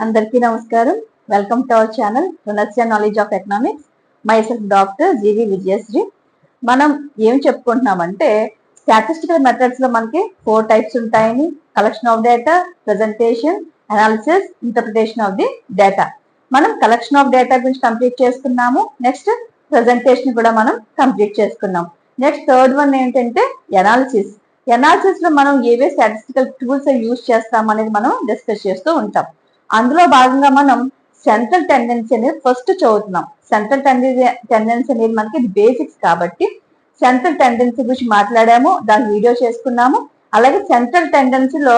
అందరికీ నమస్కారం. Welcome to our channel Runasya knowledge of economics. Myself doctor G V Vijayasri. మనం ఏం చెప్పుకుంటున్నామంటే స్టాటిస్టికల్ మెథడ్స్ లో మనకి 4 టైప్స్ ఉంటాయని, collection of data, presentation, analysis, interpretation of the data. మనం కలెక్షన్ ఆఫ్ డేటా గురించి కంప్లీట్ చేసుకున్నాము. నెక్స్ట్ ప్రెజెంటేషన్ కూడా మనం కంప్లీట్ చేసుకున్నాం. నెక్స్ట్ థర్డ్ వన్ ఏంటంటే అనాలిసిస్. అనాలిసిస్ లో మనం ఏవే స్టాటిస్టికల్ టూల్స్ యూజ్ చేస్తాం అనేది మనం డిస్కస్ చేస్తూ ఉంటాం. అందులో భాగంగా మనం సెంట్రల్ టెండెన్సీ అనేది ఫస్ట్ చదువుతున్నాం. సెంట్రల్ టెండెన్సీ అనేది మనకి బేసిక్స్ కాబట్టి సెంట్రల్ టెండెన్సీ గురించి మాట్లాడాము, దాని వీడియో చేసుకున్నాము. అలాగే సెంట్రల్ టెండెన్సీలో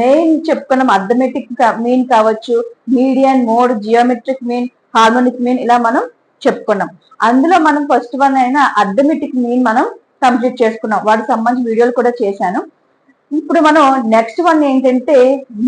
మెయిన్ చెప్పుకున్నాం, అర్థమెటిక్ మీన్ కావచ్చు, median, mode, geometric mean, harmonic mean, ఇలా మనం చెప్పుకున్నాం. అందులో మనం ఫస్ట్ వన్ అయిన అర్థమెటిక్ మీన్ మనం కంప్లీట్ చేసుకున్నాం. వాటికి సంబంధించిన వీడియోలు కూడా చేశాను. ఇప్పుడు మనం నెక్స్ట్ వన్ ఏంటంటే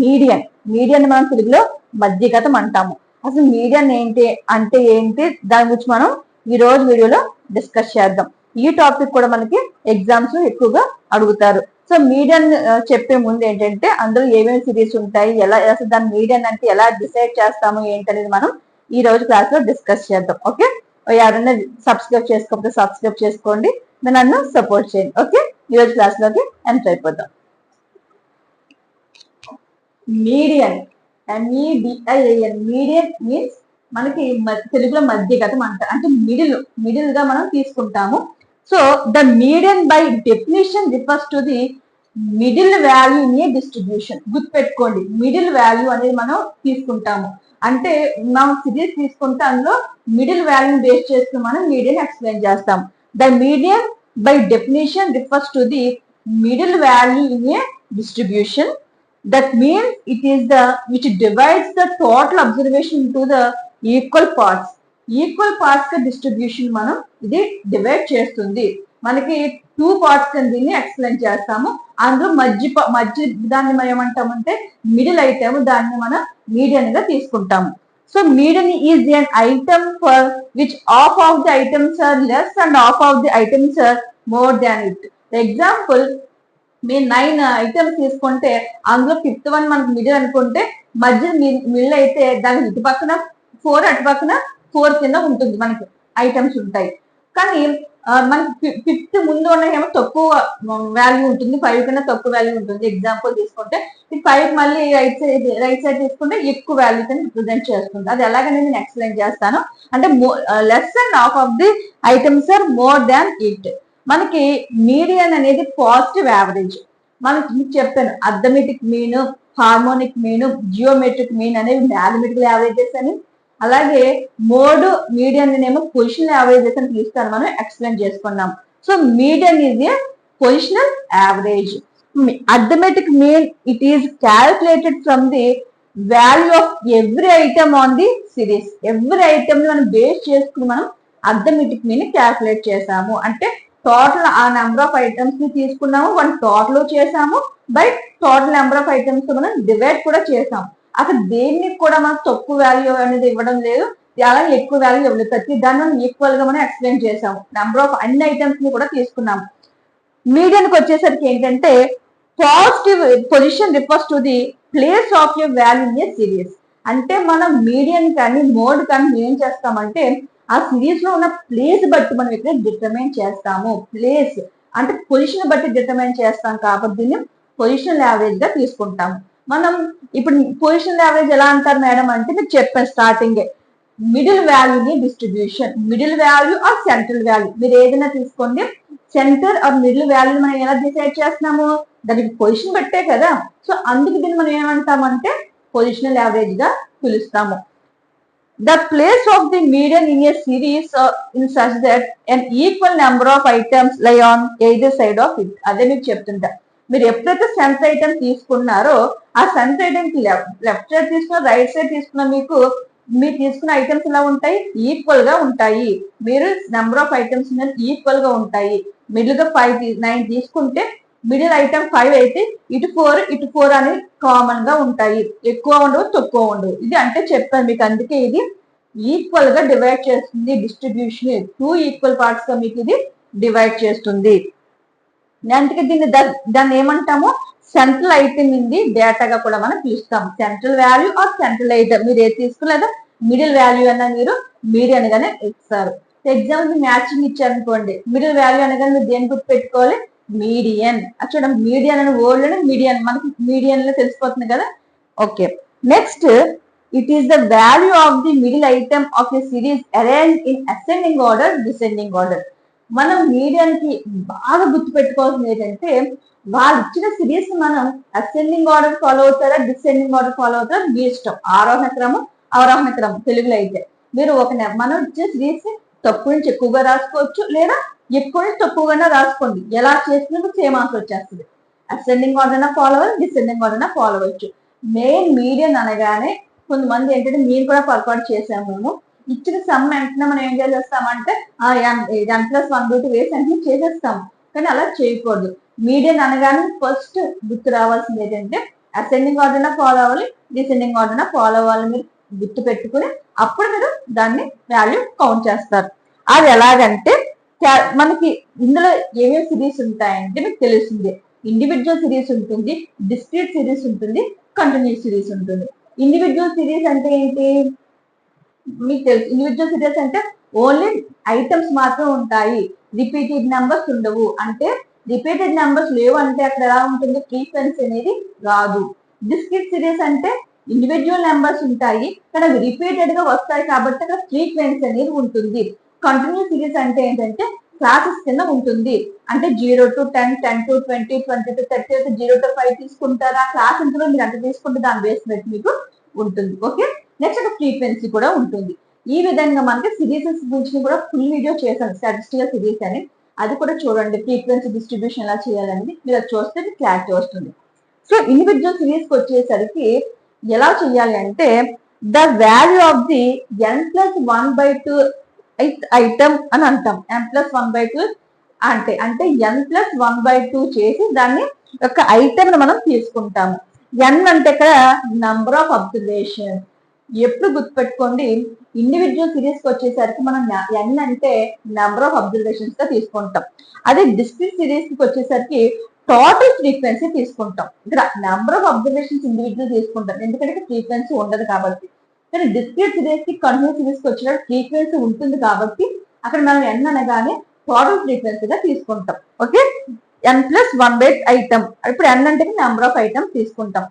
మీడియన్. మీడియన్ మనం తెలుగులో మధ్యగతం అంటాము. అసలు మీడియన్ ఏంటి అంటే ఏంటి, దాని గురించి మనం ఈ రోజు వీడియోలో డిస్కస్ చేద్దాం. ఈ టాపిక్ కూడా మనకి ఎగ్జామ్స్ ఎక్కువగా అడుగుతారు. సో మీడియన్ చెప్పే ముందు ఏంటంటే అందులో ఏమేమి సిరీస్ ఉంటాయి, ఎలా అసలు దాని మీడియన్ అంటే ఎలా డిసైడ్ చేస్తాము ఏంటనేది మనం ఈ రోజు క్లాస్ లో డిస్కస్ చేద్దాం. ఓకే, ఎవరైనా సబ్స్క్రైబ్ చేసుకోకపోతే సబ్స్క్రైబ్ చేసుకోండి, నన్ను సపోర్ట్ చేయండి. ఓకే, ఈ రోజు క్లాస్ లోకి ఎంటర్ అయిపోదాం. మీడియన్, MEDIAN, మీడియన్ మీన్స్ మనకి తెలుగులో మధ్యగతం అంటారు, అంటే మిడిల్ గా మనం తీసుకుంటాము. So the median by definition refers to the middle value in a distribution. గుర్తుపెట్టుకోండి, మిడిల్ వాల్యూ అనేది మనం తీసుకుంటాము. అంటే మనం సిరీస్ తీసుకుంటే అందులో మిడిల్ వాల్యూని బేస్ చేసుకుని మనం మీడియన్ ఎక్స్ప్లెయిన్ చేస్తాం. The median by definition refers to the middle value in a distribution. That means it is the which divides the total observation into the equal parts. Equal parts గా distribution మనం ఇది divide చేస్తుంది. మనకి 2 parts కింద దీన్ని explain చేస్తాము. అందులో మధ్య దాన్ని మనం ఏమంటామంటే మిడిల్ ఐటమ్, దాన్ని మనం మీడియన్ గా తీసుకుంటాము. So median is an item for which half of the items are less and half of the items are more than it. Example, మీరు 9 ఐటమ్స్ తీసుకుంటే అందులో 5th వన్ మనకు మిడిల్ అనుకుంటే మధ్య మిడిల్ అయితే దాని ఇటు పక్కన 4, అటు పక్కన 4 కింద ఉంటుంది, మనకి ఐటమ్స్ ఉంటాయి. కానీ మనకి 5th ముందు ఉన్న ఏమో తక్కువ వాల్యూ ఉంటుంది, 5 కన్నా తక్కువ వాల్యూ ఉంటుంది. ఎగ్జాంపుల్ తీసుకుంటే ఈ 5 మళ్ళీ రైట్ సైడ్ తీసుకుంటే ఎక్కువ వాల్యూ కింద రిప్రజెంట్ చేస్తుంది. అది ఎలాగనేది నేను ఎక్స్ప్లెయిన్ చేస్తాను. అంటే less and half of the items are more than it. మనకి మీడియన్ అనేది పాజిటివ్ యావరేజ్. మనకి చెప్పాను, arithmetic mean, harmonic mean, geometric mean అనేవి మ్యాథమెటికల్ యావరేజెస్ అని, అలాగే మోడ్ మీడియన్ ఏమో పొజిషనల్ యావరేజెస్ అని పిలుస్తాను, మనం ఎక్స్ప్లెయిన్ చేసుకున్నాం. So median is a positional average. Arithmetic mean it is calculated from the value of every item on the series. Every item ని మనం బేస్ చేసుకుని మనం అర్థమెటిక్ మీన్ క్యాల్కులేట్ చేసాము. అంటే టోటల్ ఆ నెంబర్ ఆఫ్ ఐటమ్స్ ని తీసుకున్నాము, వన్ టోటల్ చేసాము, by total number of items మనం డివైడ్ కూడా చేసాము. అసలు దేనికి కూడా మనకు తక్కువ వాల్యూ అనేది ఇవ్వడం లేదు, అలాగే ఎక్కువ వాల్యూ ఇవ్వలేదు. ప్రతి దాన్ని మనం ఈక్వల్ గా మనం ఎక్స్ప్లెయిన్ చేసాము. నెంబర్ ఆఫ్ అన్ని ఐటమ్స్ ని కూడా తీసుకున్నాము. మీడియన్ కి వచ్చేసరికి ఏంటంటే positive position refers to the place of your value in a series. అంటే మనం మీడియన్ కానీ మోడ్ కానీ ఏం చేస్తామంటే ఆ సిరీస్ లో ఉన్న ప్లేస్ బట్టి మనం ఇక్కడ డిటర్మైన్ చేస్తాము. ప్లేస్ అంటే పొజిషన్ బట్టి డిటర్మైన్ చేస్తాం కాబట్టి దీన్ని పొజిషనల్ యావరేజ్ గా తీసుకుంటాము. మనం ఇప్పుడు పొజిషనల్ యావరేజ్ ఎలా అంటారు మేడం అంటే, మీరు చెప్పాను స్టార్టింగ్, మిడిల్ వాల్యూని distribution, middle value or central value, మీరు ఏదైనా తీసుకోండి, సెంటర్ ఆర్ మిడిల్ వాల్యూ మనం ఎలా డిసైడ్ చేస్తున్నాము, దానికి పొజిషన్ బట్టే కదా. సో అందుకు దీన్ని మనం ఏమంటామంటే పొజిషనల్ యావరేజ్ గా పిలుస్తాము. The place of the median in a series in such that an equal number of items lie on either side of it. అదే మీకు చెప్తుంటా, మీరు ఎప్పుడైతే సెంటర్ ఐటమ్ తీసుకున్నారో ఆ సెంటర్ ఐటమ్ కి లెఫ్ట్ సైడ్ తీసుకున్న, రైట్ సైడ్ తీసుకున్న, మీరు తీసుకున్న ఐటమ్స్ ఎలా ఉంటాయి, ఈక్వల్ గా ఉంటాయి. మీరు నెంబర్ ఆఫ్ ఐటమ్స్ ఈక్వల్ గా ఉంటాయి. మిడిల్ గా 9 తీసుకుంటే మిడిల్ ఐటమ్ 5 అయితే ఇటు 4 అని కామన్ గా ఉంటాయి. ఎక్కువ ఉండవు, తక్కువ ఉండవు. ఇది అంటే చెప్పాను మీకు, అందుకే ఇది ఈక్వల్ గా డివైడ్ చేస్తుంది. డిస్ట్రిబ్యూషన్ 2 ఈక్వల్ పార్ట్స్ గా మీకు ఇది డివైడ్ చేస్తుంది. అందుకే దాన్ని ఏమంటాము, సెంట్రల్ ఐటమ్ ఇది డేటాగా కూడా మనం పిలుస్తాం. Central value or central item మీరు ఏది తీసుకునేదా మిడిల్ వాల్యూ అన్నా మీరు మీడియన్ గానే ఇస్తారు. ఎగ్జాంపుల్ మ్యాచింగ్ ఇచ్చారనుకోండి, మిడిల్ వాల్యూ అనగానే మీరు దేని గుర్తు పెట్టుకోవాలి, మీడియన్. చూడండి మీడియన్ అనే వర్డ్ లోనే మీడియన్ మనకి మీడియన్ లో తెలిసిపోతుంది కదా. Okay, next it is the value of the middle item of a series arrange in ascending order descending order. మనం మీడియన్ కి బాగా గుర్తు పెట్టుకోవాల్సింది ఏంటంటే వాళ్ళు ఇచ్చిన సిరీస్ మనం అసెండింగ్ ఆర్డర్ ఫాలో అవుతారా డిసెండింగ్ ఆర్డర్ ఫాలో అవుతారా మీ ఇష్టం. ఆరోహణ క్రమం అవరోహణ క్రమం తెలుగులో అయితే మీరు మనం ఇచ్చిన సిరీస్ తప్పు నుంచి ఎక్కువగా రాసుకోవచ్చు లేదా ఎక్కువ నుంచి తక్కువగానే రాసుకోండి. ఎలా చేసినప్పుడు సేమ్ ఆన్సర్ వచ్చేస్తుంది. అసెండింగ్ ఆర్డర్ ఫాలో అవ్వాలి, డిసెండింగ్ ఆర్డర్ ఫాలో అవ్వచ్చు. మెయిన్ మీడియన్ అనగానే కొంతమంది ఏంటంటే మీరు కూడా పొరపాటు చేసాము. మేము ఇచ్చిన సమ్ వెంటనే మనం ఏం చేసేస్తామంటే n+1/2 వేసి వెంటనే చేసేస్తాము, కానీ అలా చేయకూడదు. మీడియన్ అనగానే ఫస్ట్ గుర్తు రావాల్సింది ఏంటంటే అసెండింగ్ ఆర్డర్ ఫాలో అవ్వాలి, డిసెండింగ్ ఆర్డర్ ఫాలో అవ్వాలి. మీరు గుర్తు పెట్టుకుని అప్పుడు మీరు దాన్ని వాల్యూ కౌంట్ చేస్తారు. అది ఎలాగంటే మనకి ఇందులో ఏమేమి సిరీస్ ఉంటాయంటే మీకు తెలుస్తుంది. ఇండివిజువల్ సిరీస్ ఉంటుంది, డిస్క్రీట్ సిరీస్ ఉంటుంది, కంటిన్యూస్ సిరీస్ ఉంటుంది. ఇండివిజువల్ సిరీస్ అంటే ఏంటి మీకు తెలుసు. ఇండివిజువల్ సిరీస్ అంటే ఓన్లీ ఐటమ్స్ మాత్రం ఉంటాయి, రిపీటెడ్ నెంబర్స్ ఉండవు. అంటే రిపీటెడ్ నెంబర్స్ లేవు అంటే అక్కడ ఎలా ఉంటుంది, ఫ్రీక్వెన్సీ అనేది రాదు. డిస్క్రీట్ సిరీస్ అంటే ఇండివిజువల్ నెంబర్స్ ఉంటాయి కానీ అవి రిపీటెడ్ గా వస్తాయి కాబట్టి అక్కడ ఫ్రీక్వెన్సీ అనేది ఉంటుంది. కంటిన్యూస్ సిరీస్ అంటే ఏంటంటే క్లాసెస్ కింద ఉంటుంది. అంటే 0 to 10, 10 to 20, 20 to 30, 0 to 5 తీసుకుంటారా, క్లాస్ ఇంట్లో మీరు అంత తీసుకుంటే దాని బేస్ బట్టి మీకు ఉంటుంది. ఓకే, నెక్స్ట్ అక్కడ ఫ్రీక్వెన్సీ కూడా ఉంటుంది. ఈ విధంగా మనకి సిరీసెస్ గురించి కూడా ఫుల్ వీడియో చేశాను, స్టాటిస్టికల్ సిరీస్ అని. అది కూడా చూడండి, ఫ్రీక్వెన్సీ డిస్ట్రిబ్యూషన్ ఎలా చేయాలని. మీరు అది చూస్తే క్లారిటీ వస్తుంది. సో ఇండివిజువల్ సిరీస్కి వచ్చేసరికి ఎలా చేయాలి అంటే the value of the n+1/2 item అని అంటాం. n+1/2 అంటే n+1/2 చేసి దాన్ని ఒక ఐటమ్ మనం తీసుకుంటాము. n అంటే ఇక్కడ నంబర్ ఆఫ్ అబ్జర్వేషన్. ఎప్పుడు గుర్తుపెట్టుకోండి, ఇండివిజువల్ సిరీస్ కి వచ్చేసరికి మనం n అంటే నెంబర్ ఆఫ్ అబ్జర్వేషన్స్ గా తీసుకుంటాం. అదే డిస్క్రీట్ సిరీస్ కి వచ్చేసరికి టోటల్ ఫ్రీక్వెన్సీ తీసుకుంటాం. ఇక్కడ నెంబర్ ఆఫ్ అబ్జర్వేషన్స్ ఇండివిజువల్ తీసుకుంటాం ఎందుకంటే ఫ్రీక్వెన్సీ ఉండదు కాబట్టి. కానీ డిస్క్రీట్ సిరీస్ కి కంటిన్యూస్ సిరీస్ కి వచ్చినప్పుడు ఫ్రీక్వెన్సీ ఉంటుంది కాబట్టి అక్కడ మనం n అనగానే టోటల్ ఫ్రీక్వెన్సీగా తీసుకుంటాం. Okay, n+1/8 item. ఇప్పుడు n అంటే నెంబర్ ఆఫ్ ఐటమ్స్ తీసుకుంటాం.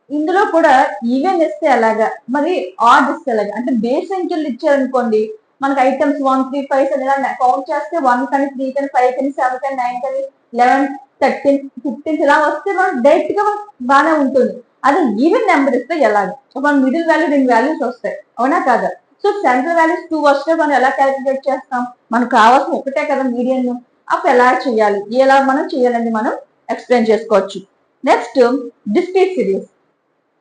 ఇందులో కూడా ఈవెన్ ఇస్తే ఎలాగా, మరి ఆడ్ ఇస్తే ఎలాగా, అంటే బేస్ సంఖ్యలు ఇచ్చారనుకోండి మనకి ఐటమ్స్ 1, 3, 5 అని కౌంట్ చేస్తే 1 కానీ 3 కానీ 5 కానీ 7 కానీ 9 కానీ 11, 13, 15 ఇలా వస్తే మనం డైరెక్ట్ గా బాగానే ఉంటుంది. అది ఈవెన్ నెంబర్ ఇస్తే ఎలాగా, మన మిడిల్ వాల్యూ 2 వాల్యూస్ వస్తాయి, అవునా కాదా. సో సెంట్రల్ వాల్యూస్ 2 వస్తే మనం ఎలా క్యాలిక్యులేట్ చేస్తాం, మనకు కావాల్సిన ఒకటే కదా మీడియన్. అప్పుడు ఎలా చేయాలి, ఎలా మనం చేయాలని మనం ఎక్స్ప్లెయిన్ చేసుకోవచ్చు. Next discrete series.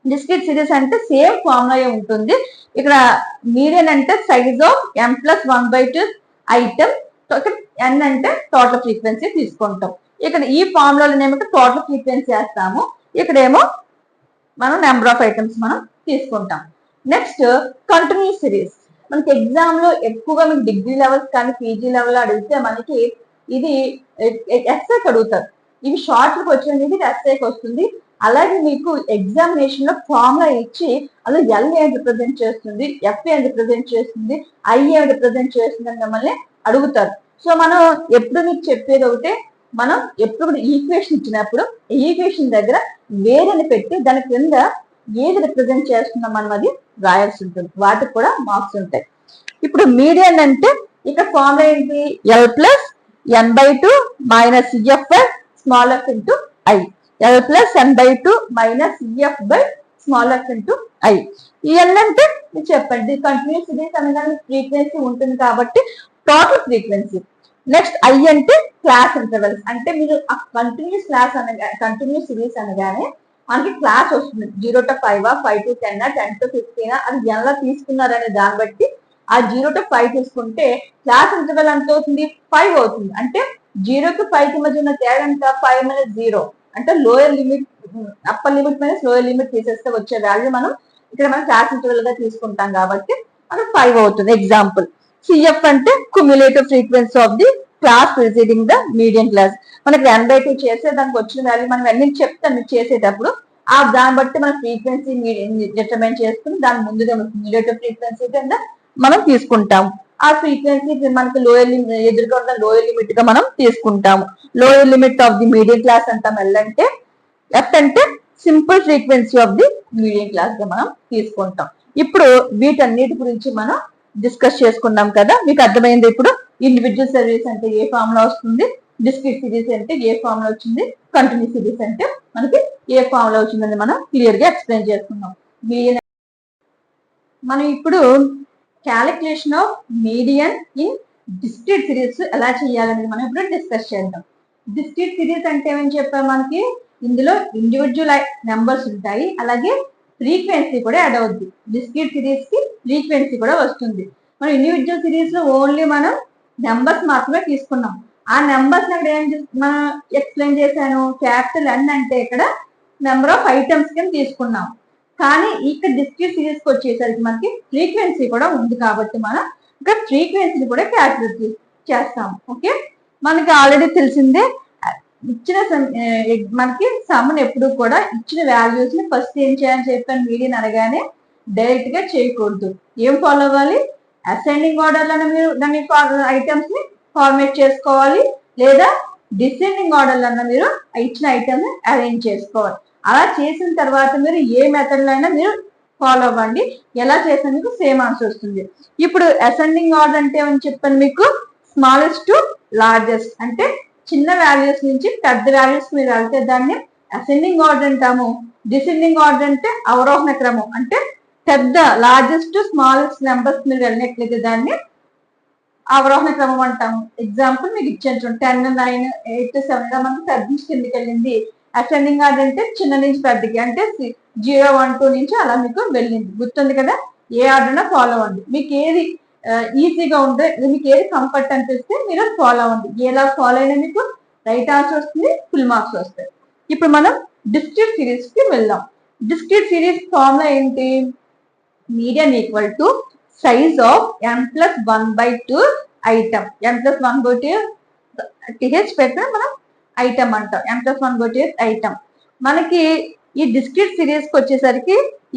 Discrete series అంటే సేమ్ ఫార్ములా ఉంటుంది. ఇక్కడ మీడియన్ అంటే size of n+1/2 item, n అంటే టోటల్ ఫ్రీక్వెన్సీ తీసుకుంటాం. ఇక్కడ ఈ ఫార్ములాలో ఏమో టోటల్ ఫ్రీక్వెన్సీ వేస్తాము, ఇక్కడేమో మనం నెంబర్ ఆఫ్ ఐటమ్స్ మనం తీసుకుంటాం. Next continuous series. మనకి ఎగ్జామ్ లో ఎక్కువగా మీకు డిగ్రీ లెవెల్స్ కానీ పీజీ లెవెల్ అడిగితే మనకి ఇది ఎస్ఐకి అడుగుతారు. ఇవి షార్ట్లకు వచ్చినది ఇది ఎస్ఐకి వస్తుంది. అలాగే మీకు ఎగ్జామినేషన్ లో ఫార్ములా ఇచ్చి అది ఎల్ ఏం రిప్రజెంట్ చేస్తుంది, ఎఫ్ ఏం రిప్రజెంట్ చేస్తుంది, ఐ ఏం రిప్రజెంట్ చేస్తుంది అని మిమ్మల్ని అడుగుతారు. సో మనం ఎప్పుడు మీకు చెప్పేది ఒకటే, మనం ఎప్పుడు ఈక్వేషన్ ఇచ్చినప్పుడు ఈక్వేషన్ దగ్గర వేరేని పెట్టి దాని కింద ఏది రిప్రజెంట్ చేస్తున్నాం మనం అది రాయాల్సి ఉంటుంది. వాటికి కూడా మార్క్స్ ఉంటాయి. ఇప్పుడు మీడియన్ అంటే ఇక్కడ ఫార్ములా ఏంటి, L+n/2 - CF small f into I. L+n/2 - CF small f into I. ఈ L అంటే చెప్పండి, కంటిన్యూస్ సిరీస్ అనగానే ఫ్రీక్వెన్సీ ఉంటుంది కాబట్టి టోటల్ ఫ్రీక్వెన్సీ. నెక్స్ట్ I అంటే క్లాస్ ఇంటర్వెల్స్. అంటే మీరు ఆ కంటిన్యూస్ క్లాస్ కంటిన్యూస్ సిరీస్ అనగానే మనకి క్లాస్ వస్తుంది. 0 to 5, 5 to 10, 10 to 15 అది ఎలా తీసుకున్నారనే దాన్ని బట్టి ఆ 0 to 5 తీసుకుంటే క్లాస్ ఇంటర్వెల్ ఎంత అవుతుంది, 5 అవుతుంది. అంటే 0 to 5 కి మధ్య ఉన్న తేడా ఎంత, 5 - 0 అంటే lower limit upper limit minus lower limit తీసేస్తే వచ్చే వాల్యూ మనం ఇక్కడ మనం క్లాస్ ఇంటర్వెల్ గా తీసుకుంటాం కాబట్టి మనకు 5 అవుతుంది. ఎగ్జాంపుల్ CF అంటే cumulative frequency of the class preceding the medium class. మనకి 1/2 చేసే దానికి వచ్చిన వాల్యూ మనం అన్ని చెప్తాం మీకు చేసేటప్పుడు. దాన్ని బట్టి మనం ఫ్రీక్వెన్సీ డిటర్మైన్ చేసుకుని దాని ముందుగా క్యూములేటివ్ ఫ్రీక్వెన్సీ కింద మనం తీసుకుంటాం. ఆ ఫ్రీక్వెన్సీ మనకి లోయర్ ఎదురుగా ఉన్న లోయర్ లిమిట్ గా మనం తీసుకుంటాము. Lower limit of the medium class అంటాం. ఎల్ అంటే, ఎఫ్ అంటే simple frequency of the medium class గా మనం తీసుకుంటాం. ఇప్పుడు వీటన్నిటి గురించి మనం డిస్కస్ చేసుకున్నాం కదా, మీకు అర్థమైంది ఇప్పుడు ఇండివిజువల్ సిరీస్ అంటే ఏ ఫామ్ లో వస్తుంది, డిస్క్రీట్ సిరీస్ అంటే ఏ ఫామ్ లో వచ్చింది, కంటిన్యూస్ సిరీస్ అంటే మనకి ఏ ఫామ్ లో వచ్చిందని మనం క్లియర్ గా ఎక్స్ప్లెయిన్ చేసుకున్నాం. మనం ఇప్పుడు calculation of median in discrete series ఎలా చేయాలని మనం ఇప్పుడు డిస్కస్ చేద్దాం. డిస్క్రీట్ సిరీస్ అంటే ఏమని చెప్పాం, మనకి ఇందులో ఇండివిజువల్ నెంబర్స్ ఉంటాయి, అలాగే ఫ్రీక్వెన్సీ కూడా యాడ్ అవుద్ది. డిస్క్రీట్ సిరీస్ కి ఫ్రీక్వెన్సీ కూడా వస్తుంది. మనం ఇండివిజువల్ సిరీస్ లో ఓన్లీ మనం నెంబర్స్ మాత్రమే తీసుకున్నాం. ఆ నెంబర్స్ అక్కడ మనం ఎక్స్ప్లెయిన్ చేశాను. క్యాపిటల్ ఎన్ అంటే ఇక్కడ నెంబర్ ఆఫ్ ఐటమ్స్ కింద తీసుకున్నాం. కానీ ఇక్కడ డిస్క్రీట్ సిరీస్ కి వచ్చేసరికి మనకి ఫ్రీక్వెన్సీ కూడా ఉంది కాబట్టి మనం ఇక్కడ ఫ్రీక్వెన్సీ కూడా క్యాల్కులేట్ చేస్తాం. ఓకే, మనకి ఆల్రెడీ తెలిసిందే ఇచ్చిన మనకి సమ్మన్ ఎప్పుడు కూడా ఇచ్చిన వాల్యూస్ ని ఫస్ట్ ఏం చేయాలని చెప్పాను, మీడియన్ అనగానే డైరెక్ట్ గా చేయకూడదు. ఏం ఫాలో అవ్వాలి, అసెండింగ్ ఆర్డర్ లోనే మీరు దాని ఐటమ్స్ ని ఫార్మేట్ చేసుకోవాలి, లేదా డిసెండింగ్ ఆర్డర్ లోనే మీరు ఇచ్చిన ఐటమ్ ని అరేంజ్ చేసుకోవాలి. అలా చేసిన తర్వాత మీరు ఏ మెథడ్ లో అయినా మీరు ఫాలో అవ్వండి. ఎలా చేసినా మీకు సేమ్ ఆన్సర్ వస్తుంది. ఇప్పుడు అసెండింగ్ ఆర్డర్ అంటే ఏమని చెప్పాను మీకు, స్మాలెస్ట్ టు లార్జెస్ట్ అంటే చిన్న వాల్యూస్ నుంచి పెద్ద వాల్యూస్ మీరు వెళ్తే దాన్ని అసెండింగ్ ఆర్డర్ అంటాము. డిసెండింగ్ ఆర్డర్ అంటే అవరోహణ క్రమం, అంటే పెద్ద లార్జెస్ట్ స్మాలెస్ట్ నెంబర్స్ మీరు వెళ్ళినట్లయితే దాన్ని అవరోహణ క్రమం అంటాము. ఎగ్జాంపుల్ మీకు ఇచ్చాను 10, 9, 8, 7 గా మనకి పెద్ద నుంచి కిందకి వెళ్ళింది. అసెండింగ్ ఆర్డర్ అంటే చిన్న నుంచి పెద్దకి, అంటే 0, 1, 2 నుంచి అలా మీకు వెళ్ళింది. గుర్తుంది కదా, ఏ ఆర్డర్ ఫాలో అవ్వండి. మీకు ఏది ఈజీగా ఉంటే, మీకు ఏది కంఫర్ట్ అనిపిస్తే మీరు ఫాలో అవ్వండి. ఎలా ఫాలో అయినా మీకు రైట్ ఆన్సర్ వస్తుంది, ఫుల్ మార్క్స్ వస్తాయి. ఇప్పుడు మనం డిస్క్రీట్ సిరీస్ కి వెళ్దాం. డిస్క్రీట్ సిరీస్ ఫార్ములా ఏంటి, median equal to size of n+1/2 item. n+1/2 T H పెట్టిన మనం ఐటమ్ అంటాం. n+1/2 item. మనకి ఈ డిస్క్రీట్ సిరీస్ కి వచ్చేసరికి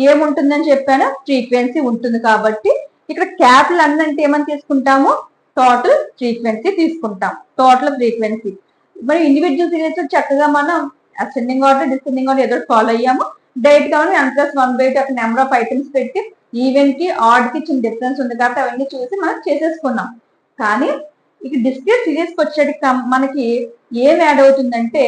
ఏముంటుందని చెప్పాను, ఫ్రీక్వెన్సీ ఉంటుంది. కాబట్టి ఇక్కడ క్యాపిటల్ అన్ అంటే ఏమని తీసుకుంటాము, టోటల్ ఫ్రీక్వెన్సీ తీసుకుంటాం, టోటల్ ఫ్రీక్వెన్సీ. మరి ఇండివిజువల్ సిరీస్ చక్కగా మనం అసెండింగ్ ఆర్డర్ డిసెండింగ్ ఆర్డర్ ఏదో ఫాలో అయ్యాము. డైరెక్ట్ గా n+1/2 ఒక నెంబర్ ఆఫ్ ఐటమ్స్ పెట్టి ఈవెన్ కి ఆడ్ కి చిన్న డిఫరెన్స్ ఉంది కాబట్టి అవన్నీ చూసి మనం చేసేసుకున్నాం. కానీ ఇక డిస్క్రీట్ సిరీస్ కి వచ్చేటికి మనకి ఏం యాడ్ అవుతుందంటే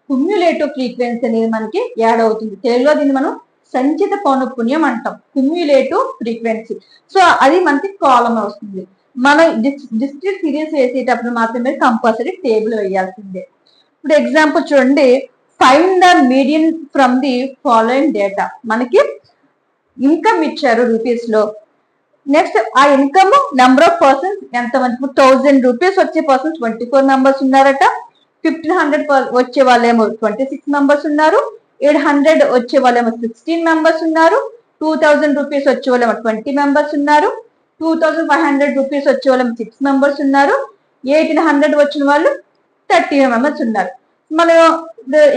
క్యుమ్యులేటివ్ ఫ్రీక్వెన్సీ అనేది మనకి యాడ్ అవుతుంది. తెలుగులో దీన్ని మనం సంచిత పౌనఃపున్యం అంటాం, క్యుమ్యులేటివ్ ఫ్రీక్వెన్సీ. సో అది మనకి కాలం వస్తుంది. మనం డిస్క్రీట్ సిరీస్ వేసేటప్పుడు మాత్రమే కంపల్సరీ టేబుల్ వేయాల్సిందే. ఇప్పుడు ఎగ్జాంపుల్ చూడండి, find the median from the following data. మనకి ఇన్కమ్ ఇచ్చారు రూపీస్ లో. నెక్స్ట్ ఆ ఇన్కమ్ నెంబర్ ఆఫ్ పర్సన్స్ ఎంతమంది, 1000 రూపీస్ వచ్చే పర్సన్స్ 24 మెంబర్స్ ఉన్నారట. 1500 వచ్చే వాళ్ళేమో 26 మెంబర్స్ ఉన్నారు. 800 వచ్చే వాళ్ళేమో 16 మెంబర్స్ ఉన్నారు. 2000 రూపీస్ వచ్చే వాళ్ళేమో 20 మెంబర్స్ ఉన్నారు. 2500 రూపీస్ వచ్చే వాళ్ళేమో 6 మెంబర్స్ ఉన్నారు. 1800 వచ్చిన వాళ్ళు 30 మెంబర్స్ ఉన్నారు. మనం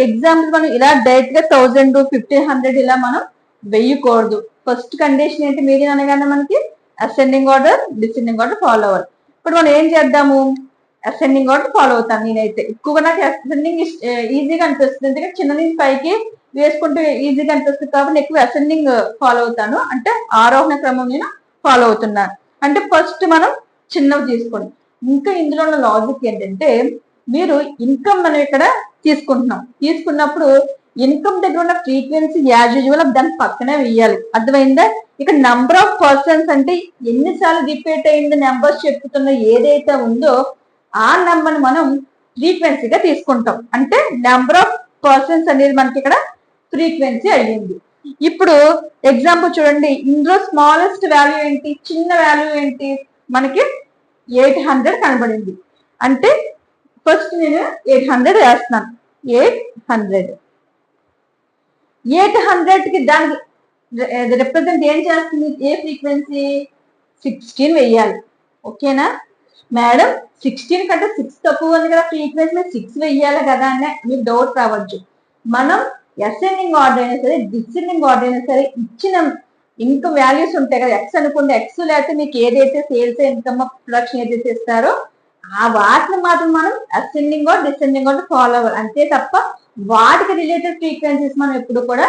ఎగ్జాంపుల్ మనం ఇలా డైరెక్ట్ గా 1000, 1500 ఇలా మనం వెయ్యకూడదు. ఫస్ట్ కండిషన్ ఏంటి, మీడియన్ అనగానే మనకి ascending order descending order follow అవ్వాలి. ఇప్పుడు మనం ఏం చేద్దాము, అసెండింగ్ ఆర్డర్ ఫాలో అవుతాను. నేనైతే ఎక్కువగా నాకు అసెండింగ్ ఈజీగా అనిపిస్తుంది, ఎందుకంటే చిన్న నుంచి పైకి వేసుకుంటూ ఈజీగా అనిపిస్తుంది కాబట్టి ఎక్కువ అసెండింగ్ ఫాలో అవుతాను. అంటే ఆరోహణ క్రమం నేను ఫాలో అవుతున్నాను. అంటే ఫస్ట్ మనం చిన్నవి తీసుకోండి. ఇంకా ఇందులో ఉన్న లాజిక్ ఏంటంటే, మీరు ఇన్కమ్ మనం ఇక్కడ తీసుకున్నప్పుడు ఇన్కమ్ దగ్గర ఉన్న ఫ్రీక్వెన్సీ యాజ్ యూజువల్ దాని పక్కనే వేయాలి. అర్థమైందా? ఇక నెంబర్ ఆఫ్ పర్సన్స్ అంటే ఎన్నిసార్లు రిపీట్ అయింది నెంబర్స్ చెప్పుతున్న ఏదైతే ఉందో ఆ నెంబర్ మనం ఫ్రీక్వెన్సీగా తీసుకుంటాం. అంటే నెంబర్ ఆఫ్ పర్సన్స్ అనేది మనకి ఇక్కడ ఫ్రీక్వెన్సీ అయ్యింది. ఇప్పుడు ఎగ్జాంపుల్ చూడండి, ఇందులో స్మాలెస్ట్ వాల్యూ ఏంటి, చిన్న వాల్యూ ఏంటి, మనకి 800 కనబడింది. అంటే ఫస్ట్ నేను 800 వేస్తున్నాను. 800 కి దానికి రిప్రజెంట్ ఏం చేస్తుంది, ఏ ఫ్రీక్వెన్సీ 16 వెయ్యాలి. ఓకేనా? మేడం 16 కంటే 6 తక్కువ ఉంది కదా ఫ్రీక్వెన్సీ 6 వెయ్యాలి కదా అని మీకు డౌట్ రావచ్చు. మనం అసెండింగ్ ఆర్డర్ అయినా సరే డిసెండింగ్ ఆర్డర్ అయినా సరే ఇచ్చిన ఇన్కమ్ వాల్యూస్ ఉంటాయి కదా, ఎక్స్ అనుకోండి, ఎక్స్ లేకపోతే మీకు ఏదైతే సేల్స్ ఇన్కమ్ ప్రొడక్షన్ ఏదైతే ఇస్తారో ఆ వాటిని మాత్రం మనం ascending are descending order follow అవ్వాలి అంతే తప్ప వాటికి రిలేటెడ్ ఫ్రీక్వెన్సీస్ మనం ఎప్పుడు కూడా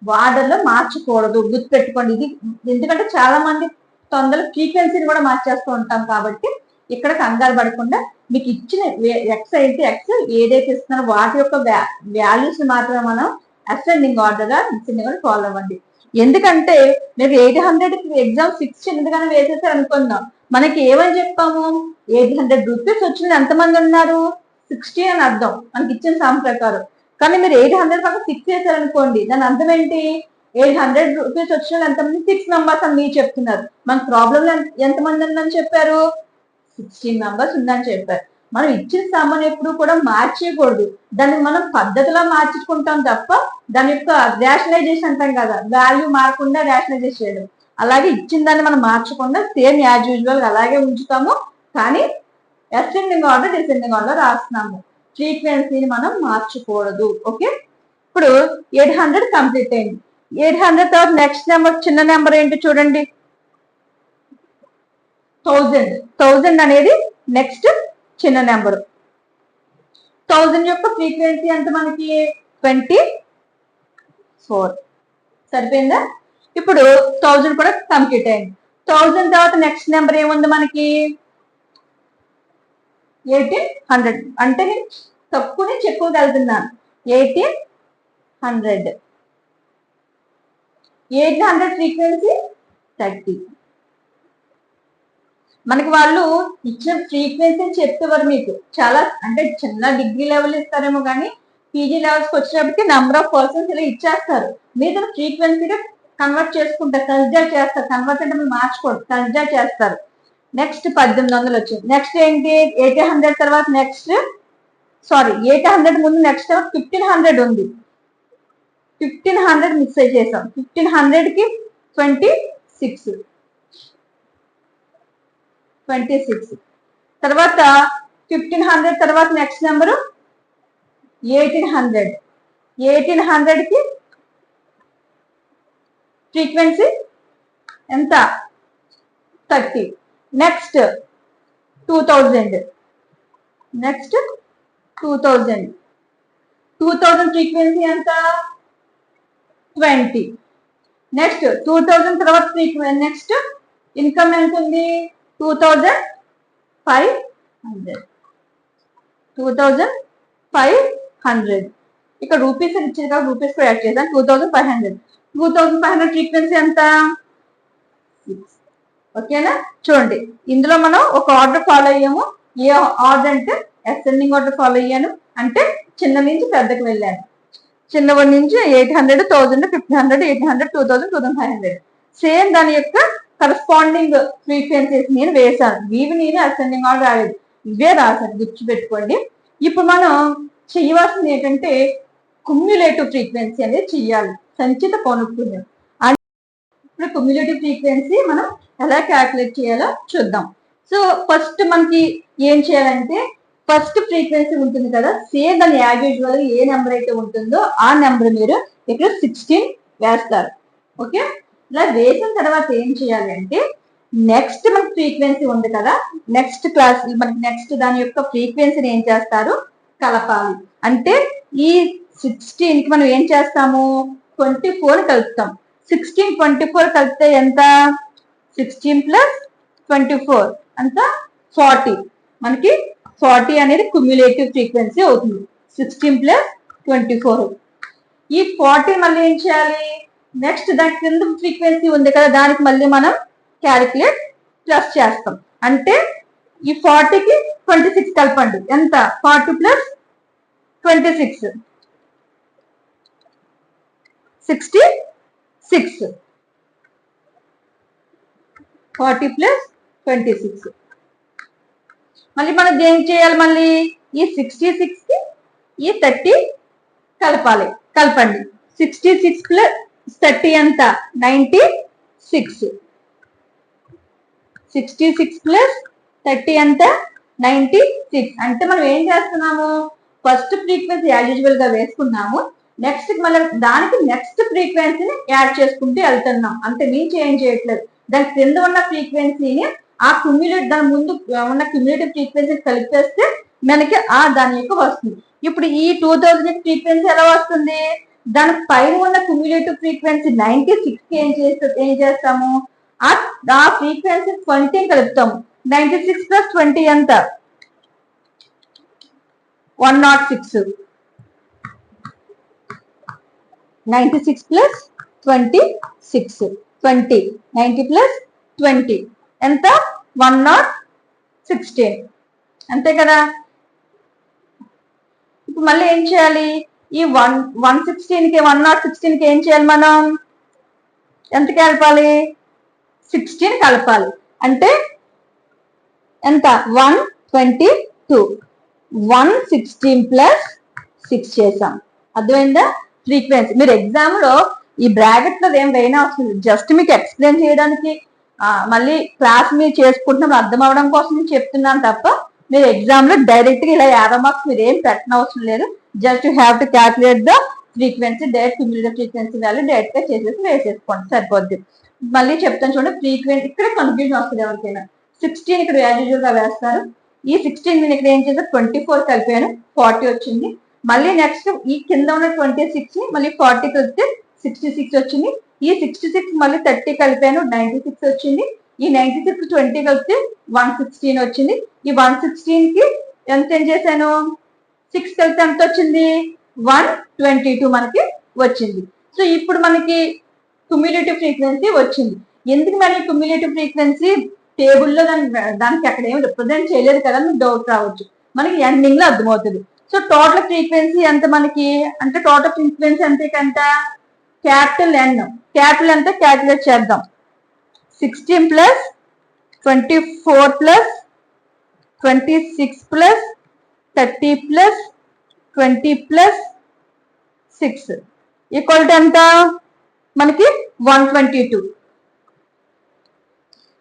వార్డర్లో మార్చకూడదు. గుర్తుపెట్టుకోండి ఇది, ఎందుకంటే చాలా మంది తొందరగా ఫ్రీక్వెన్సీని కూడా మార్చేస్తూ ఉంటాం కాబట్టి ఇక్కడ కంగారు పడకుండా మీకు ఇచ్చిన ఎక్స్ అయితే ఎక్స్ ఏదైతే ఇస్తున్నారో వాటి యొక్క వాల్యూస్ మాత్రమే మనం అసెండింగ్ ఆర్డర్ గా డిసెండింగ్ ఆర్డర్ ఫాలో అవ్వండి. ఎందుకంటే మీరు 800 ఎగ్జామ్ 6 చిన్నదిగానే వేసేసారు అనుకుందాం, మనకి ఏమని చెప్పాము 800 రూపీస్ వచ్చింది ఎంతమంది ఉన్నారు 60 అని అర్థం మనకి ఇచ్చిన సమ్ ప్రకారం. కానీ మీరు 800 పక్కన 6 వేసారనుకోండి దాని అర్థం ఏంటి 800 రూపీస్ వచ్చిన ఎంతమంది 6 మెంబర్స్ అని మీరు చెప్తున్నారు. మన ప్రాబ్లం ఎంతమంది ఉందని చెప్పారు 16 మెంబర్స్ ఉందని చెప్పారు. మనం ఇచ్చిన సామాన్ ఎప్పుడు కూడా మార్చేయకూడదు, దాన్ని మనం పద్ధతిలో మార్చుకుంటాం తప్ప దాని యొక్క రేషనలైజేషన్ అంటాం కదా, వాల్యూ మారకుండా రేషనలైజేషన్ చేయడం. అలాగే ఇచ్చిన దాన్ని మనం మార్చకుండా సేమ్ యాజ్ యూజువల్ అలాగే ఉంచుతాము, కానీ అసెండింగ్ ఆర్డర్ డిసెండింగ్ ఆర్డర్ రాస్తున్నాము. ఫ్రీక్వెన్సీని మనం మార్చకూడదు. ఓకే, ఇప్పుడు 800 కంప్లీట్ అయింది. 800 తర్వాత నెక్స్ట్ నెంబర్ చిన్న నెంబర్ ఏంటి చూడండి 1000 అనేది నెక్స్ట్ చిన్న నెంబర్. 1000 యొక్క ఫ్రీక్వెన్సీ ఎంత మనకి 24 సరిపోయిందా. ఇప్పుడు 1000 కూడా కంప్లీట్ అయింది. 1000 తర్వాత నెక్స్ట్ నెంబర్ ఏముంది మనకి 1800 అంటే నేను తక్కువ నుంచి ఎక్కువ వెళ్తున్నాను 1800. 800 ఫ్రీక్వెన్సీ 30. మనకి వాళ్ళు ఇచ్చిన ఫ్రీక్వెన్సీ చెప్పేవారు మీకు చాలా, అంటే చిన్న డిగ్రీ లెవెల్ ఇస్తారేమో కానీ పీజీ లెవెల్స్కి వచ్చినప్పటికీ నెంబర్ ఆఫ్ పర్సన్స్ ఇలా ఇచ్చేస్తారు. మీరు ఫ్రీక్వెన్సీగా కన్వర్ట్ చేసుకుంటారు, కన్సిడర్ చేస్తారు. కన్వర్ట్ అంటే మీరు మార్చుకోండి, కన్సిడర్ చేస్తారు. నెక్స్ట్ 1800 వచ్చింది. నెక్స్ట్ ఏంటి 800 తర్వాత నెక్స్ట్ 800 ముందు నెక్స్ట్ 1500 ఉంది. 1500 మిస్ చేసాం. 1500కి 26 తర్వాత 1500 తర్వాత నెక్స్ట్ నెంబరు 1800. 1800కి ఫ్రీక్వెన్సీ ఎంత 30. నెక్స్ట్ 2000. నెక్స్ట్ 2000 ఫ్రీక్వెన్సీ ఎంత 20. నెక్స్ట్ 2000 తర్వాత నెక్స్ట్ ఇన్కమ్ ఎంత ఉంది 2500. ఇక్కడ రూపీస్ ఇచ్చింది కాబట్టి రూపీస్ కూడా యాడ్ చేశాను 2500. 2500 ఫ్రీక్వెన్సీ ఎంత 6. ఓకేనా. చూడండి ఇందులో మనం ఒక ఆర్డర్ ఫాలో అయ్యాము. ఏ ఆర్డర్ అంటే అసెండింగ్ ఆర్డర్ ఫాలో అయ్యాను, అంటే చిన్న నుంచి పెద్దకి వెళ్ళాను. చిన్నవాడి నుంచి 800, 1000, 1500, 800, 2000, 2500 సేమ్ దాని యొక్క కరస్పాండింగ్ ఫ్రీక్వెన్సీస్ నేను వేసాను. ఇవి నేను అసెండింగ్ ఆర్డర్ రాలేదు, ఇవే రాశాను, గుర్తుపెట్టుకోండి. ఇప్పుడు మనం చేయవలసింది ఏంటంటే కుమ్యులేటివ్ ఫ్రీక్వెన్సీ అనేది చెయ్యాలి, సంచిత పౌనఃపున్యం. ఇప్పుడు కుమ్యులేటివ్ ఫ్రీక్వెన్సీ మనం ఎలా క్యాల్కులేట్ చేయాలో చూద్దాం. సో ఫస్ట్ మనకి ఏం చేయాలంటే ఫస్ట్ ఫ్రీక్వెన్సీ ఉంటుంది కదా, సేమ్ దాని యాజ్ యూజువల్ ఏ నెంబర్ అయితే ఉంటుందో ఆ నెంబర్ మీరు ఇక్కడ 16 వేస్తారు. ఓకే, ఇలా వేసిన తర్వాత ఏం చేయాలి అంటే నెక్స్ట్ మనకి ఫ్రీక్వెన్సీ ఉంది కదా, నెక్స్ట్ క్లాస్ మనకి నెక్స్ట్ దాని యొక్క ఫ్రీక్వెన్సీని ఏం చేస్తారు కలపాలి. అంటే ఈ 16కి మనం ఏం చేస్తాము 24 కలుపుతాం. 16, 24 కలిపితే ఎంత 16 + 24 అంత 40. మనకి 40 అనేది క్యుములేటివ్ ఫ్రీక్వెన్సీ అవుతుంది. 16 + 24. ఈ 40 మళ్ళీ ఏం చేయాలి నెక్స్ట్ దాని కింద ఫ్రీక్వెన్సీ ఉంది కదా దానికి మళ్ళీ మనం క్యాలిక్యులేట్ ప్లస్ చేస్తాం. అంటే ఈ 40కి 26 కలపండి. ఎంత 40 + 26 66. 40 + 26. మళ్ళీ మనం ఏం చేయాలి మళ్ళీ ఈ 66కి ఈ 30 కలపండి. 66 + 30 ఎంత 96. 66 + 30 ఎంత 96. అంటే మనం ఏం చేస్తున్నాము, ఫస్ట్ ఫ్రీక్వెన్సీ యాజ్ యూజువల్ గా వేసుకున్నాము, నెక్స్ట్ మళ్ళీ దానికి నెక్స్ట్ ఫ్రీక్వెన్సీని యాడ్ చేసుకుంటూ వెళ్తున్నాం, అంటే మించి ఏం చేయట్లేదు. దాని క్రింద ఉన్న ఫ్రీక్వెన్సీని ఆ క్యుమ్యులేట్ దాని ముందు ఉన్న క్యుమ్యులేటివ్ ఫ్రీక్వెన్సీ కలిపేస్తే మనకి దాని యొక్క వస్తుంది. ఇప్పుడు ఈ 2000 ఫ్రీక్వెన్సీ ఎలా వస్తుంది, దాని పైన ఉన్న క్యుమ్యులేటివ్ ఫ్రీక్వెన్సీ 96 కి ఏం చేస్తాము, ఆ ఫ్రీక్వెన్సీ 20 కలుపుతాము. 96 + 20 ఎంత 106. 96 + 26 20. 90 + 20 ఎంత 116. అంతే కదా. ఇప్పుడు మళ్ళీ ఏం చేయాలి, ఈ 116కి 116కి ఏం చేయాలి, మనం ఎంత కలపాలి, 16 కలపాలి. అంటే ఎంత 122. 116 + 6 చేసాం. అర్థమైందా ఫ్రీక్వెన్సీ. మీరు ఎగ్జామ్ లో ఈ బ్రాకెట్ లో ఏం వేయనా వస్తుంది, జస్ట్ మీకు ఎక్స్ప్లెయిన్ చేయడానికి, మళ్ళీ క్లాస్ మీరు చేసుకుంటున్నప్పుడు అర్థం అవడం కోసం నేను చెప్తున్నాను తప్ప మీరు ఎగ్జామ్ లో డైరెక్ట్ గా ఇలా 50 మార్క్స్ మీరు ఏం పెట్టనవసరం లేదు. Just you have to calculate the frequency, direct cumulative frequency value direct గా చేసేసి వేసేసుకోండి సరిపోద్ది. మళ్ళీ చెప్తాను చూడండి, ఫ్రీక్వెన్సీ ఇక్కడ కన్ఫ్యూజన్ వస్తుంది ఎవరికైనా. 16 ఇక్కడ యాజ్ యూజువల్ గా వేస్తారు. ఈ 16 నేను ఇక్కడ ఏం చేశాను 24 కలిపాను 40 వచ్చింది. మళ్ళీ నెక్స్ట్ ఈ కింద ఉన్న 26 మళ్ళీ 40 కలిపితే 66 వచ్చింది. ఈ 66 మళ్ళీ 30 కలిపాను 96 వచ్చింది. ఈ 96 20 కలిపితే 116 వచ్చింది. ఈ 116 కి ఎంత ఏం చేశాను 6 కలిపితే ఎంత వచ్చింది 122 మనకి వచ్చింది. సో ఇప్పుడు మనకి క్యుమ్యులేటివ్ ఫ్రీక్వెన్సీ వచ్చింది. ఎందుకు మరి క్యుమ్యులేటివ్ ఫ్రీక్వెన్సీ టేబుల్లో దానికి అక్కడ ఏమి రిప్రజెంట్ చేయలేదు కదా మీకు డౌట్ రావచ్చు. మనకి ఎండింగ్ లో అర్థమవుతుంది. సో టోటల్ ఫ్రీక్వెన్సీ ఎంత మనకి అంటే టోటల్ ఫ్రీక్వెన్సీ అంతే కంట క్యాపిటల్ N. క్యాపిటల్ ఎంత క్యాల్కులేట్ చేద్దాం. 16 + 24 + 26 + 30 + 20 + 6 ఈక్వల్ టు ఎంత మనకి 122.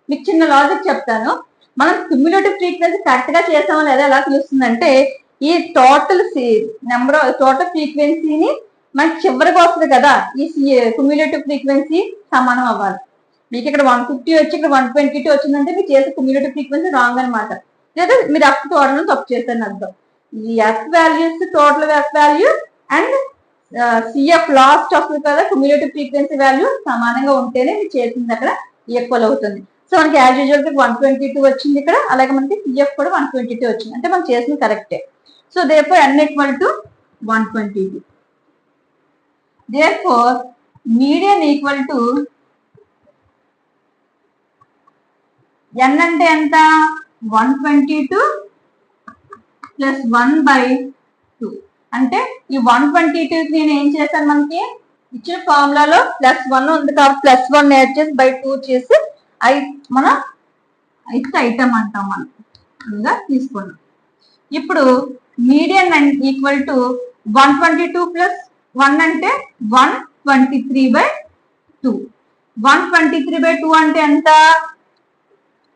మీకు చిన్న లాజిక్ చెప్తాను. మనం క్యుమ్యులేటివ్ ఫ్రీక్వెన్సీ కరెక్ట్ గా చేసామో లేదా ఎలా తెలుస్తుందంటే, ఈ టోటల్ టోటల్ ఫ్రీక్వెన్సీని మనకి చివరికి వస్తుంది కదా, ఈ క్యుమ్యులేటివ్ ఫ్రీక్వెన్సీ సమానం అవ్వాలి. మీకు ఇక్కడ 150 వచ్చి ఇక్కడ 122 వచ్చిందంటే మీరు చేసే క్యుమ్యులేటివ్ ఫ్రీక్వెన్సీ రాంగ్ అనమాట, లేదా మీరు అప్ టోటల్ తప్పు చేస్తారని అర్థం. ఈ F values total F value and CF last వస్తుంది కదా క్యుమ్యులేటివ్ ఫ్రీక్వెన్సీ వాల్యూ సమానంగా ఉంటేనే మీరు చేసింది అక్కడ ఈక్వల్ అవుతుంది. సో మనకి యాజ్ యూజువల్ గా 122 వచ్చింది ఇక్కడ, అలాగే మనకి సిఎఫ్ కూడా 122 వచ్చింది, అంటే మనం చేసింది కరెక్టే. So therefore n equal to 122. therefore median equal to n అంటే ఎంత 122 + 1/2. అంటే ఈ 122 నేను ఏం చేశాను, మనకి ఇచ్చిన ఫార్ములాలో +1 ఉంది కాబట్టి +1 యాడ్ చేసి /2 చేసి మన ఐటమ్ అంటాం మనం ఇంకా తీసుకున్నాం. ఇప్పుడు మీడియన్ ఈక్వల్ టు 122 + 1 అంటే 123/2. 123/2 అంటే ఎంత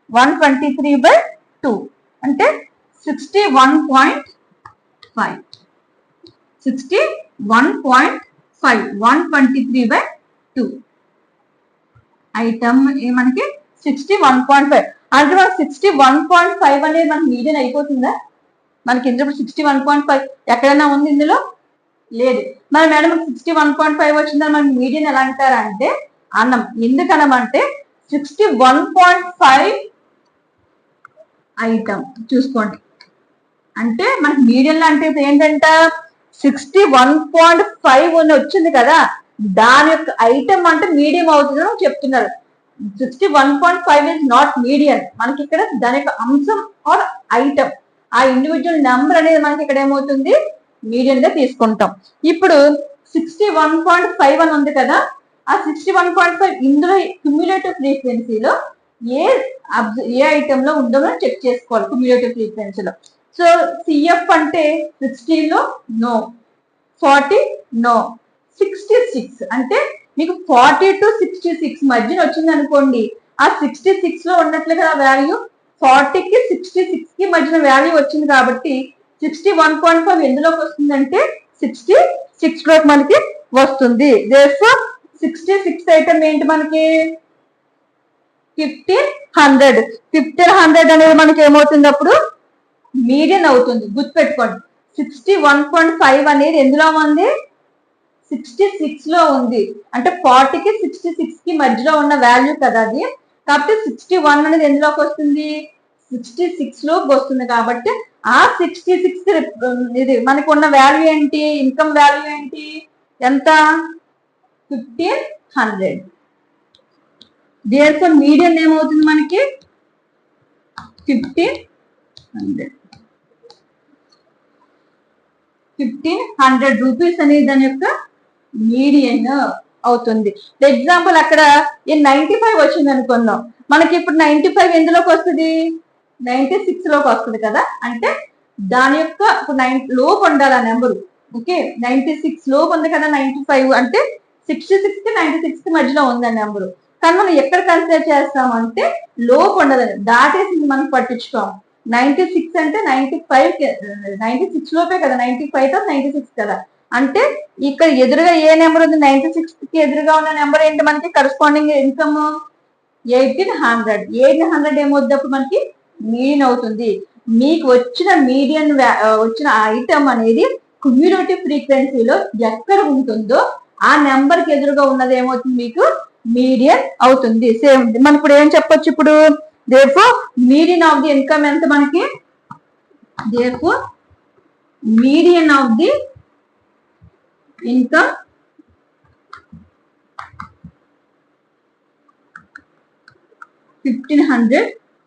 123/2 అంటే 61.5. 61.5 123/2 ఐటమ్ మనకి 61.5. అంటే మనకి 61.5 అనేది మనకి మీడియన్ అయిపోతుందా, మనకి ఇందులో 61.5 ఎక్కడైనా ఉంది ఇందులో లేదు. మరి మేడం 61.5 వచ్చిందని మనకి మీడియన్ ఎలా అంటారంటే అన్నం. ఎందుకనమంటే 61.5 ఐటమ్ చూసుకోండి. అంటే మనకి మీడియన్ అంటే ఏంటంట 61.5 అని వచ్చింది కదా, దాని యొక్క ఐటమ్ అంటే మీడియం అవుతుందని చెప్తున్నారు. 61.5 ఇస్ నాట్ మీడియన్. మనకి ఇక్కడ దాని యొక్క అంశం ఆర్ ఐటమ్, ఆ ఇండివిజువల్ నెంబర్ అనేది మనకి ఇక్కడ ఏమవుతుంది మీడియన్ గా తీసుకుంటాం. ఇప్పుడు 61.5 అని ఉంది కదా, ఆ 61.5 ఇందులో క్యుమ్యులేటివ్ ఫ్రీక్వెన్సీలో ఏ ఐటమ్ లో ఉందో మనం చెక్ చేసుకోవాలి క్యుమ్యులేటివ్ ఫ్రీక్వెన్సీలో. సో సిఎఫ్ అంటే 16 లో నో, 40 నో, 66 అంటే మీకు 40 to 66 మధ్యన వచ్చింది అనుకోండి, ఆ 66 లో ఉన్నట్లుగా వాల్యూ 40కి 66కి మధ్యన వాల్యూ వచ్చింది కాబట్టి 61.5 ఎందులోకి వస్తుందంటే 66 లోకి మనకి వస్తుంది. therefore 66 ఐటమ్ ఏంటి మనకి 1500. 1500 అనేది మనకి ఏమవుతుంది అప్పుడు మీడియన్ అవుతుంది. గుర్తుపెట్టుకోండి 61.5 అనేది ఎందులో ఉంది 66 లో ఉంది. అంటే 40కి 66కి మధ్యలో ఉన్న వాల్యూ కదా అది. కాబట్టి 61 అనేది ఎందులోకి వస్తుంది 66 లోకి వస్తుంది. కాబట్టి ఆ 66 ఇది మనకు ఉన్న వాల్యూ ఏంటి ఇన్కమ్ వాల్యూ ఏంటి ఎంత 1500. therefore మీడియన్ ఏమవుతుంది మనకి 1500. 1500 రూపీస్ అనేది దాని యొక్క మీడియన్ అవుతుంది. ఎగ్జాంపుల్ అక్కడ 95 వచ్చింది అనుకుందాం. మనకి ఇప్పుడు 95 ఎందులోకి వస్తుంది 96 లోకి వస్తుంది కదా. అంటే దాని యొక్క 9 లోపు ఉండాలి ఆ నెంబరు. ఓకే 96 లోపు ఉంది కదా 95 అంటే 66 కి 96 కి మధ్యలో ఉంది ఆ నెంబరు. కానీ మనం ఎక్కడ కన్సిడర్ చేస్తామంటే లోపు ఉండదని దాటేసింది మనం పట్టించుకోము. 96 అంటే 95 96 లోపే కదా 95 తో 96 కదా. అంటే ఇక్కడ ఎదురుగా ఏ నెంబర్ ఉంది 96 కి ఎదురుగా ఉన్న నెంబర్ ఏంటి మనకి కరస్పాండింగ్ ఇన్కమ్ 1800. 1800 ఏమవుద్దప్పుడు మనకి మీడియన్ అవుతుంది. మీకు వచ్చిన మీడియన్ వచ్చిన ఐటమ్ అనేది క్యుములేటివ్ ఫ్రీక్వెన్సీలో ఎక్కడ ఉంటుందో ఆ నెంబర్ కి ఎదురుగా ఉన్నది ఏమవుతుంది మీకు మీడియన్ అవుతుంది. సేమ్ మనం ఇప్పుడు ఏం చెప్పొచ్చు ఇప్పుడు therefore median of the income ఎంత మనకి therefore median of the income 1500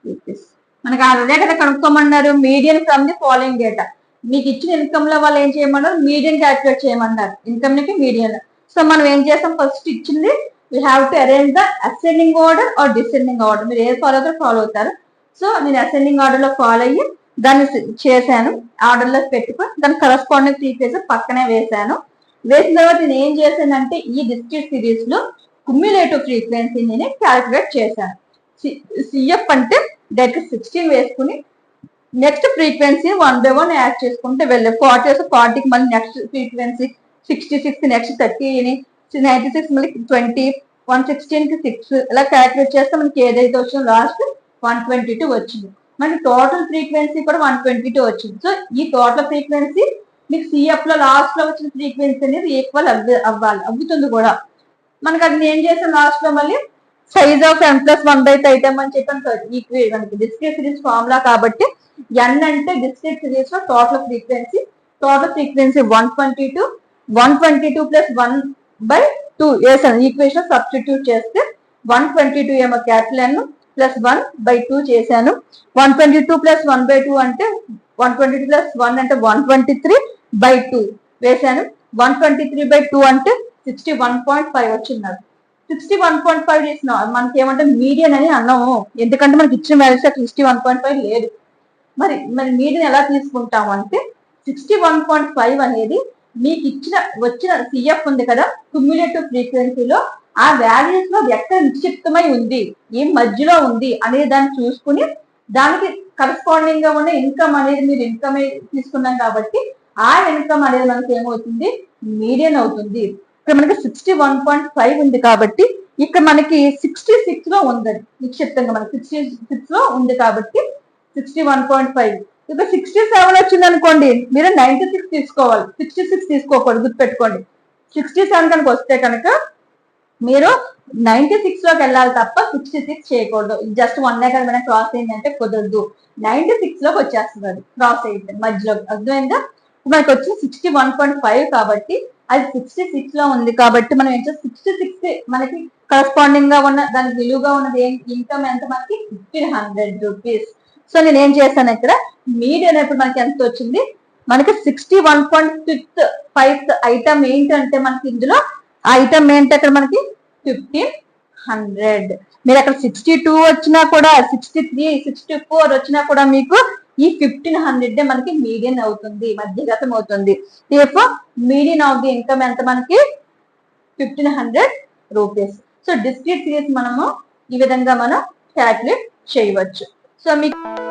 rupees. మనకి అదే కదా కనుక్కోమన్నారు median from the following data. మీకు ఇచ్చిన ఇన్కమ్ లో వాళ్ళు ఏం చేయమన్నారు మీడియన్ క్యాల్కులేట్ చేయమన్నారు ఇన్కమ్ కి మీడియన్. సో మనం ఏం చేస్తాం ఫస్ట్ ఇచ్చింది we have to arrange the ascending order or descending order. మీరు ఏది ఫాలో అవుతారో ఫాలో అవుతారు. సో నేను అసెండింగ్ ఆర్డర్ లో ఫాలో అయ్యి దాన్ని చేశాను. ఆర్డర్ లో పెట్టుకొని దాని కరస్పాండింగ్ ఫ్రీక్వెన్సీ పక్కనే వేశాను. వేసిన తర్వాత నేను ఏం చేశానంటే ఈ డిస్క్రీట్ సిరీస్ లో క్యుములేటివ్ ఫ్రీక్వెన్సీ నేను క్యాలిక్యులేట్ చేశాను. సిఎఫ్ అంటే డైరెక్ట్ 16 వేసుకుని నెక్స్ట్ ఫ్రీక్వెన్సీ 1 by 1 యాడ్ చేసుకుంటే వెళ్ళే 40కి మళ్ళీ నెక్స్ట్ ఫ్రీక్వెన్సీ 66 నెక్స్ట్ 30 96 మళ్ళీ 20 116 కి 6 ఇలా క్యాలిక్యులేట్ చేస్తే మనకి ఏదైతే వచ్చిందో లాస్ట్ 122 వచ్చింది. మనకి టోటల్ ఫ్రీక్వెన్సీ కూడా 122 వచ్చింది. సో ఈ టోటల్ ఫ్రీక్వెన్సీ మీకు సిఎఫ్ లో లాస్ట్ లో వచ్చిన ఫ్రీక్వెన్సీ అనేది ఈక్వల్ అవ్వాలి అవుతుంది కూడా. మనకి అది ఏం చేసాం లాస్ట్ లో మళ్ళీ సైజ్ ఆఫ్ n+1/3 ఐటమ్ అని చెప్పి మనకి డిస్క్రీట్ సిరీస్ ఫార్ములా కాబట్టి n అంటే డిస్క్రీట్ సిరీస్ లో టోటల్ ఫ్రీక్వెన్సీ 122 122 ప్లస్ 1/2 వేసాను. ఈక్వేషన్ సబ్స్టిట్యూట్ చేస్తే 122 ఏమో క్యాపిటల్ n ప్లస్ 1/2 చేశాను. 122 ప్లస్ 1/2 అంటే 122 ప్లస్ 1 అంటే 123/2 వేశాను. 123/2 అంటే 61.5 వచ్చింది. 61.5 చేసిన మనకి ఏమంటే మీడియన్ అని అన్నాము. ఎందుకంటే మనకి ఇచ్చిన వాల్యూస్ 61.5 లేదు. మరి మీడియన్ ఎలా తీసుకుంటాము అంటే 61.5 అనేది మీకు వచ్చిన సిఎఫ్ ఉంది కదా క్యుములేటివ్ ఫ్రీక్వెన్సీలో ఆ వాల్యూస్ లో ఎక్కడ నిక్షిప్తమై ఉంది ఏ మధ్యలో ఉంది అనేది దాన్ని చూసుకుని దానికి కరస్పాండింగ్ గా ఉన్న ఇన్కమ్ అనేది మీరు ఇన్కమ్ తీసుకున్నాం కాబట్టి ఆ ఇన్కమ్ అనేది మనకి ఏమవుతుంది మీడియన్ అవుతుంది. ఇక్కడ మనకి 61.5 ఉంది కాబట్టి ఇక్కడ మనకి 66 లో ఉందండి నిక్షిప్తంగా మనకి 66 లో ఉంది కాబట్టి 61.5. ఇప్పుడు 67 వచ్చింది అనుకోండి మీరు 96 తీసుకోవాలి 66 తీసుకోకూడదు గుర్తుపెట్టుకోండి. 67 కనుక వస్తే కనుక మీరు 96 లోకి వెళ్ళాలి తప్ప 66 చేయకూడదు. జస్ట్ 1 కదా మనం క్రాస్ అయిందంటే కుదరదు. 96 లోకి వచ్చేస్తుంది అది క్రాస్ అయితే మధ్యలో అర్థమైందా. మనకి వచ్చి 61.5 కాబట్టి అది 66 లో ఉంది కాబట్టి మనం ఏం చేస్తాం 66 మనకి కరస్పాండింగ్ గా ఉన్న దానికి విలువగా ఉన్నది ఇన్కమ్ ఎంత మనకి 1500 రూపీస్. సో నేను ఏం చేశాను ఇక్కడ మీడియన్ ఇప్పుడు మనకి ఎంత వచ్చింది మనకి 61.5 ఐటమ్ ఏంటంటే మనకి ఇందులో ఐటమ్ ఏంటి అక్కడ మనకి 1500. మీరు అక్కడ 62 వచ్చినా కూడా 63 64 వచ్చినా కూడా మీకు ఈ 1500 మనకి మీడియన్ అవుతుంది మధ్యగతం అవుతుంది. మీడియన్ ఆఫ్ ది ఇన్కమ్ ఎంత మనకి 1500 రూపీస్. సో డిస్క్రీట్ సిరీస్ మనము ఈ విధంగా మనం క్యాల్కులేట్ చేయవచ్చు. సో మీకు